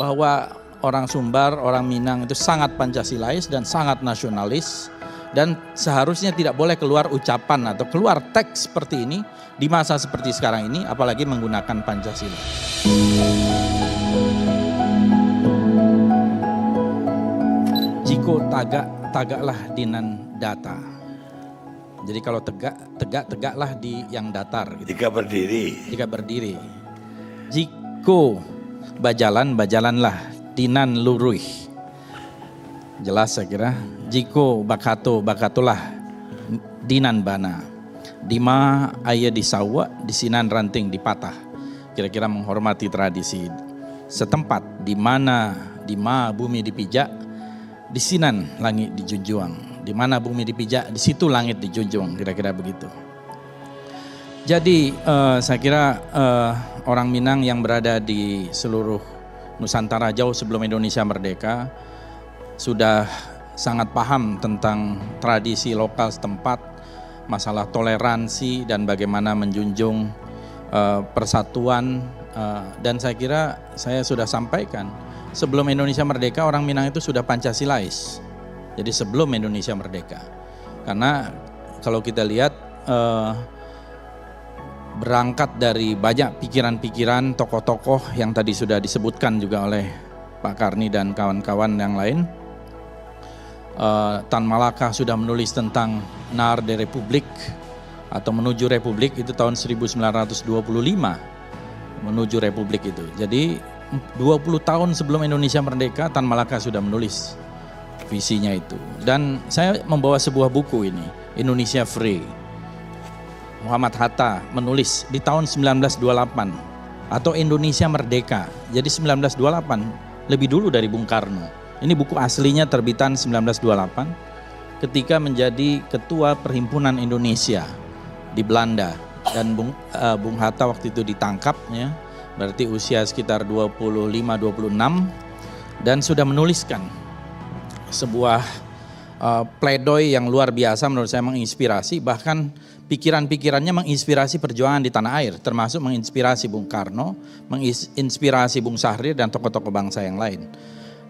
bahwa orang Sumbar, orang Minang itu sangat Pancasilais dan sangat nasionalis, dan seharusnya tidak boleh keluar ucapan atau keluar teks seperti ini di masa seperti sekarang ini, apalagi menggunakan Pancasila. Jiko tagaklah dinan data. Jadi kalau tegaklah di yang datar. Gitu. Jika berdiri. Jiko bajalanlah dinan luruih. Jelas saya kira. Jiko bakatolah dinan bana. Dima aya disawa disinan ranting dipatah. Kira-kira menghormati tradisi setempat. Dima bumi dipijak, disinan langit dijunjung. Di mana bumi dipijak, di situ langit dijunjung, kira-kira begitu. Jadi saya kira orang Minang yang berada di seluruh Nusantara jauh sebelum Indonesia merdeka sudah sangat paham tentang tradisi lokal setempat, masalah toleransi dan bagaimana menjunjung persatuan. Dan saya kira saya sudah sampaikan, sebelum Indonesia merdeka orang Minang itu sudah Pancasilais. Jadi sebelum Indonesia merdeka. Karena kalau kita lihat berangkat dari banyak pikiran-pikiran tokoh-tokoh yang tadi sudah disebutkan juga oleh Pak Karni dan kawan-kawan yang lain. Tan Malaka sudah menulis tentang Nar de Republik atau menuju Republik itu tahun 1925. Menuju Republik itu. Jadi 20 tahun sebelum Indonesia merdeka Tan Malaka sudah menulis visinya itu. Dan saya membawa sebuah buku ini, Indonesia Free. Muhammad Hatta menulis di tahun 1928 atau Indonesia Merdeka. Jadi 1928 lebih dulu dari Bung Karno. Ini buku aslinya terbitan 1928 ketika menjadi ketua Perhimpunan Indonesia di Belanda, dan Bung Hatta waktu itu ditangkap ya. Berarti usia sekitar 25-26 dan sudah menuliskan sebuah pledoi yang luar biasa menurut saya, menginspirasi, bahkan pikiran-pikirannya menginspirasi perjuangan di tanah air, termasuk menginspirasi Bung Karno, menginspirasi Bung Sahrir dan tokoh-tokoh bangsa yang lain.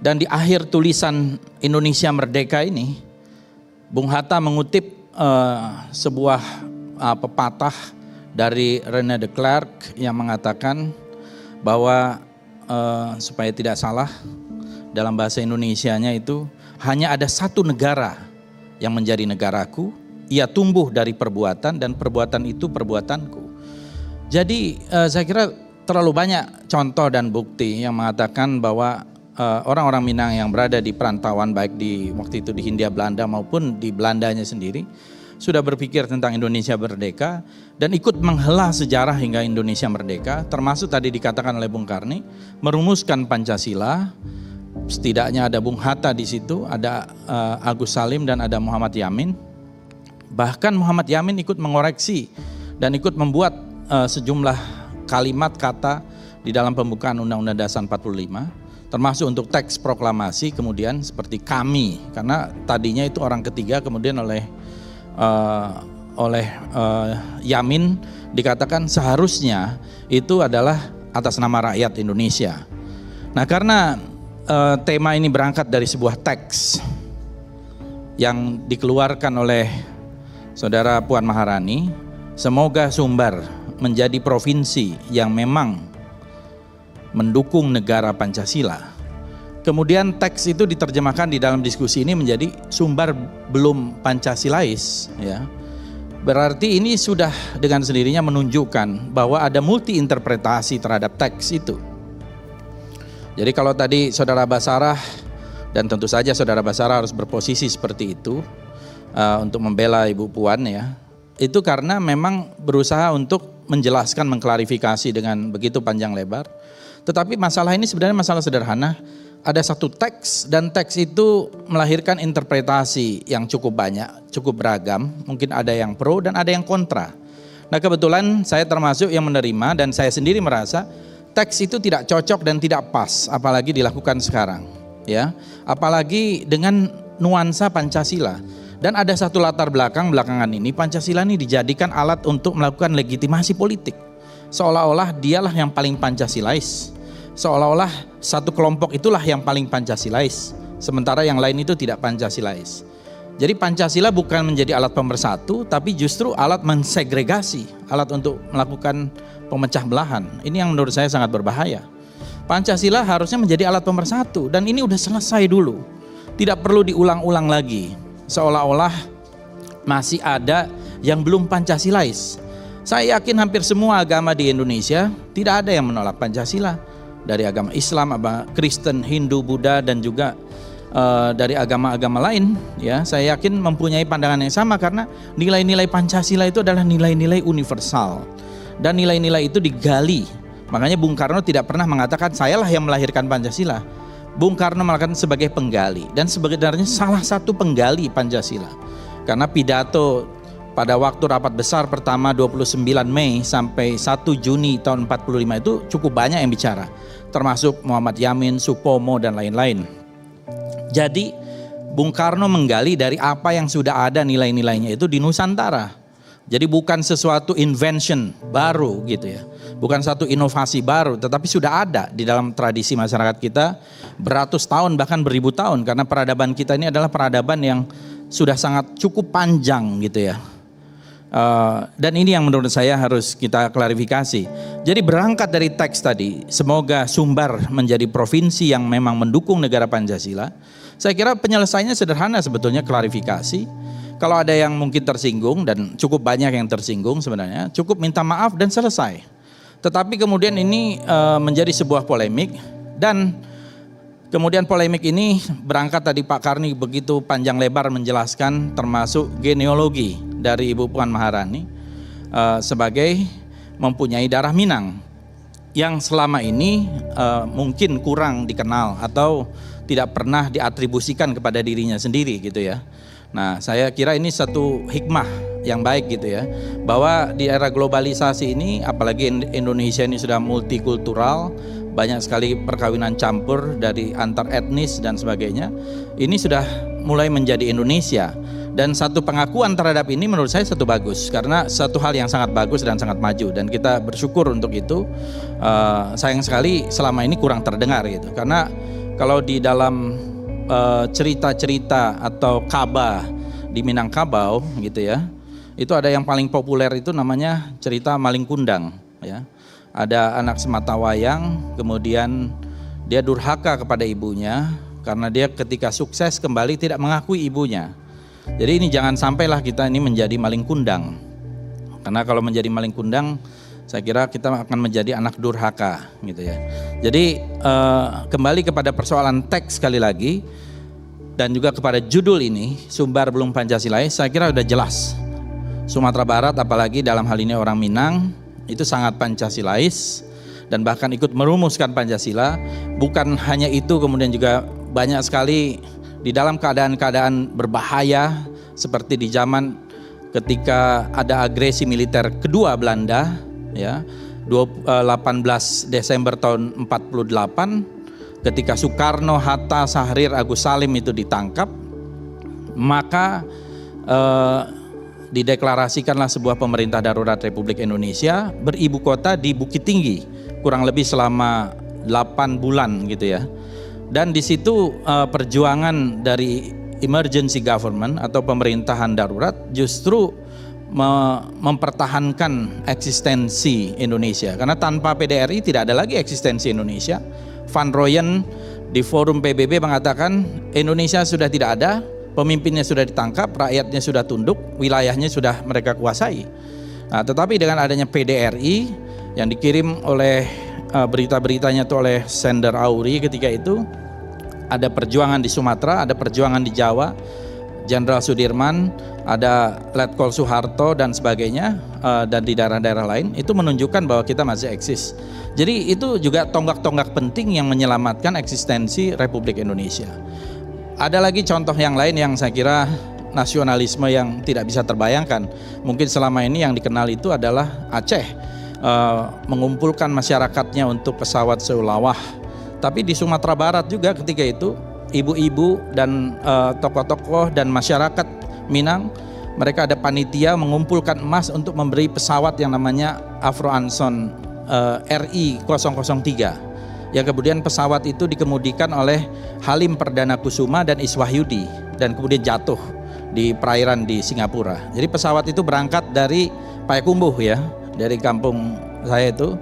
Dan di akhir tulisan Indonesia Merdeka ini, Bung Hatta mengutip sebuah pepatah dari René de Klerk yang mengatakan bahwa supaya tidak salah dalam bahasa Indonesianya itu, hanya ada satu negara yang menjadi negaraku, ia tumbuh dari perbuatan dan perbuatan itu perbuatanku. Jadi saya kira terlalu banyak contoh dan bukti yang mengatakan bahwa orang-orang Minang yang berada di perantauan, baik di waktu itu di Hindia Belanda maupun di Belandanya sendiri, sudah berpikir tentang Indonesia merdeka dan ikut menghela sejarah hingga Indonesia merdeka, termasuk tadi dikatakan oleh Bung Karni, merumuskan Pancasila. Setidaknya ada Bung Hatta di situ, ada Agus Salim dan ada Muhammad Yamin. Bahkan Muhammad Yamin ikut mengoreksi dan ikut membuat sejumlah kalimat kata di dalam pembukaan Undang-Undang Dasar 45, termasuk untuk teks proklamasi kemudian seperti kami, karena tadinya itu orang ketiga, kemudian oleh Yamin dikatakan seharusnya itu adalah atas nama rakyat Indonesia. Nah, karena tema ini berangkat dari sebuah teks yang dikeluarkan oleh Saudara Puan Maharani, semoga Sumbar menjadi provinsi yang memang mendukung negara Pancasila. Kemudian teks itu diterjemahkan di dalam diskusi ini menjadi Sumbar belum Pancasilais, ya. Berarti ini sudah dengan sendirinya menunjukkan bahwa ada multi interpretasi terhadap teks itu. Jadi kalau tadi Saudara Basarah, dan tentu saja Saudara Basarah harus berposisi seperti itu untuk membela Ibu Puan ya, itu karena memang berusaha untuk menjelaskan, mengklarifikasi dengan begitu panjang lebar. Tetapi masalah ini sebenarnya masalah sederhana. Ada satu teks dan teks itu melahirkan interpretasi yang cukup banyak, cukup beragam. Mungkin ada yang pro dan ada yang kontra. Nah kebetulan saya termasuk yang menerima dan saya sendiri merasa teks itu tidak cocok dan tidak pas, apalagi dilakukan sekarang, ya. Apalagi dengan nuansa Pancasila. Dan ada satu latar belakang belakangan ini, Pancasila ini dijadikan alat untuk melakukan legitimasi politik. Seolah-olah dialah yang paling Pancasilais. seolah-olah satu kelompok itulah yang paling Pancasilais, sementara yang lain itu tidak Pancasilais. Jadi Pancasila bukan menjadi alat pemersatu, tapi justru alat mensegregasi, alat untuk melakukan pemecah belahan. Ini yang menurut saya sangat berbahaya. Pancasila harusnya menjadi alat pemersatu, dan ini udah selesai dulu. Tidak perlu diulang-ulang lagi, seolah-olah masih ada yang belum Pancasilais. Saya yakin hampir semua agama di Indonesia tidak ada yang menolak Pancasila. Dari agama Islam, agama Kristen, Hindu, Buddha, dan juga dari agama-agama lain, ya, saya yakin mempunyai pandangan yang sama, karena nilai-nilai Pancasila itu adalah nilai-nilai universal dan nilai-nilai itu digali. Makanya Bung Karno tidak pernah mengatakan sayalah yang melahirkan Pancasila. Bung Karno mengatakan sebagai penggali, dan sebenarnya salah satu penggali Pancasila, karena pidato pada waktu rapat besar pertama 29 Mei sampai 1 Juni tahun 45 itu cukup banyak yang bicara, termasuk Muhammad Yamin, Supomo, dan lain-lain. Jadi Bung Karno menggali dari apa yang sudah ada nilai-nilainya itu di Nusantara. Jadi bukan sesuatu invention baru gitu ya. Bukan satu inovasi baru, tetapi sudah ada di dalam tradisi masyarakat kita beratus tahun bahkan beribu tahun, karena peradaban kita ini adalah peradaban yang sudah sangat cukup panjang gitu ya. Dan ini yang menurut saya harus kita klarifikasi. Jadi berangkat dari teks tadi, semoga Sumbar menjadi provinsi yang memang mendukung negara Pancasila. Saya kira penyelesaiannya sederhana sebetulnya, klarifikasi. Kalau ada yang mungkin tersinggung, dan cukup banyak yang tersinggung sebenarnya, cukup minta maaf dan selesai. Tetapi kemudian ini menjadi sebuah polemik, dan kemudian polemik ini berangkat tadi Pak Karni begitu panjang lebar menjelaskan termasuk genealogi dari Ibu Puan Maharani sebagai mempunyai darah Minang yang selama ini mungkin kurang dikenal atau tidak pernah diatribusikan kepada dirinya sendiri gitu ya. Nah, saya kira ini satu hikmah yang baik gitu ya, bahwa di era globalisasi ini, apalagi Indonesia ini sudah multikultural, banyak sekali perkawinan campur dari antar etnis dan sebagainya. Ini sudah mulai menjadi Indonesia, dan satu pengakuan terhadap ini menurut saya satu bagus, karena satu hal yang sangat bagus dan sangat maju, dan kita bersyukur untuk itu. Sayang sekali selama ini kurang terdengar gitu, karena kalau di dalam cerita-cerita atau kaba di Minangkabau gitu ya, itu ada yang paling populer itu namanya cerita Maling Kundang ya. Ada anak sematawayang, kemudian dia durhaka kepada ibunya karena dia ketika sukses kembali tidak mengakui ibunya. Jadi ini jangan sampailah kita ini menjadi maling kundang, karena kalau menjadi maling kundang saya kira kita akan menjadi anak durhaka gitu ya. Jadi kembali kepada persoalan teks sekali lagi, dan juga kepada judul ini, Sumbar belum Pancasilais, saya kira sudah jelas. Sumatera Barat, apalagi dalam hal ini orang Minang, itu sangat Pancasilais dan bahkan ikut merumuskan Pancasila. Bukan hanya itu, kemudian juga banyak sekali di dalam keadaan-keadaan berbahaya seperti di zaman ketika ada agresi militer kedua Belanda ya, 18 Desember tahun 48, ketika Soekarno, Hatta, Syahrir, Agus Salim itu ditangkap, maka dideklarasikanlah sebuah pemerintah darurat Republik Indonesia beribu kota di Bukit Tinggi kurang lebih selama 8 bulan gitu ya. Dan di situ perjuangan dari emergency government atau pemerintahan darurat justru mempertahankan eksistensi Indonesia, karena tanpa PDRI tidak ada lagi eksistensi Indonesia. Van Rooyen di forum PBB mengatakan Indonesia sudah tidak ada, pemimpinnya sudah ditangkap, rakyatnya sudah tunduk, wilayahnya sudah mereka kuasai. Nah, tetapi dengan adanya PDRI yang dikirim oleh berita-beritanya itu oleh Sender Auri ketika itu, ada perjuangan di Sumatera, ada perjuangan di Jawa, Jenderal Sudirman, ada Letkol Soeharto dan sebagainya, dan di daerah-daerah lain, itu menunjukkan bahwa kita masih eksis. Jadi itu juga tonggak-tonggak penting yang menyelamatkan eksistensi Republik Indonesia. Ada lagi contoh yang lain yang saya kira nasionalisme yang tidak bisa terbayangkan. Mungkin selama ini yang dikenal itu adalah Aceh, mengumpulkan masyarakatnya untuk pesawat seulawah. Tapi di Sumatera Barat juga ketika itu ibu-ibu dan tokoh-tokoh dan masyarakat Minang, mereka ada panitia mengumpulkan emas untuk memberi pesawat yang namanya Afro Anson RI 003. yang kemudian pesawat itu dikemudikan oleh Halim Perdana Kusuma dan Iswahyudi dan kemudian jatuh di perairan di Singapura. Jadi pesawat itu berangkat dari Payakumbuh ya, dari kampung saya itu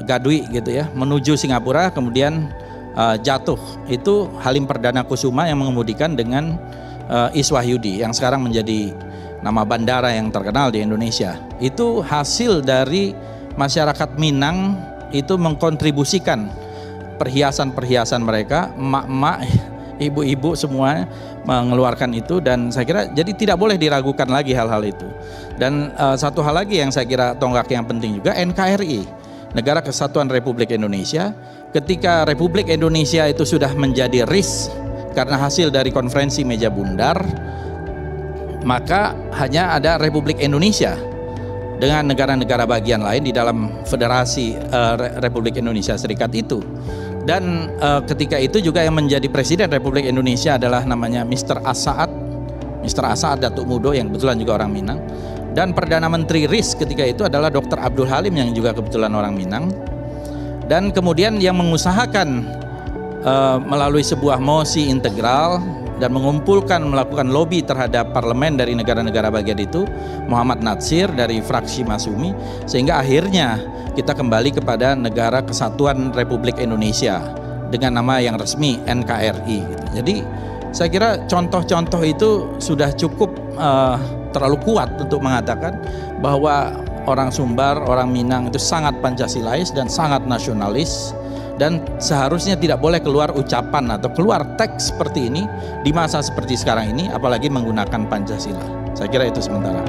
Gadui gitu ya, menuju Singapura, kemudian jatuh. Itu Halim Perdana Kusuma yang mengemudikan dengan Iswahyudi yang sekarang menjadi nama bandara yang terkenal di Indonesia. Itu hasil dari masyarakat Minang itu mengkontribusikan perhiasan-perhiasan mereka, emak-emak, ibu-ibu semua mengeluarkan itu, dan saya kira jadi tidak boleh diragukan lagi hal-hal itu. Dan satu hal lagi yang saya kira tonggak yang penting juga, NKRI, Negara Kesatuan Republik Indonesia. Ketika Republik Indonesia itu sudah menjadi RIS karena hasil dari konferensi meja bundar, maka hanya ada Republik Indonesia dengan negara-negara bagian lain di dalam Federasi Republik Indonesia Serikat itu. Dan ketika itu juga yang menjadi Presiden Republik Indonesia adalah namanya Mr. As'ad Datuk Mudo yang kebetulan juga orang Minang. Dan Perdana Menteri RIS ketika itu adalah Dr. Abdul Halim yang juga kebetulan orang Minang. Dan kemudian yang mengusahakan melalui sebuah mosi integral dan melakukan lobby terhadap parlemen dari negara-negara bagian itu, Muhammad Natsir dari fraksi Masumi, sehingga akhirnya kita kembali kepada Negara Kesatuan Republik Indonesia dengan nama yang resmi NKRI gitu. Jadi saya kira contoh-contoh itu sudah cukup terlalu kuat untuk mengatakan bahwa orang Sumbar, orang Minang itu sangat Pancasilais dan sangat nasionalis, dan seharusnya tidak boleh keluar ucapan atau keluar teks seperti ini di masa seperti sekarang ini, apalagi menggunakan Pancasila. Saya kira itu sementara.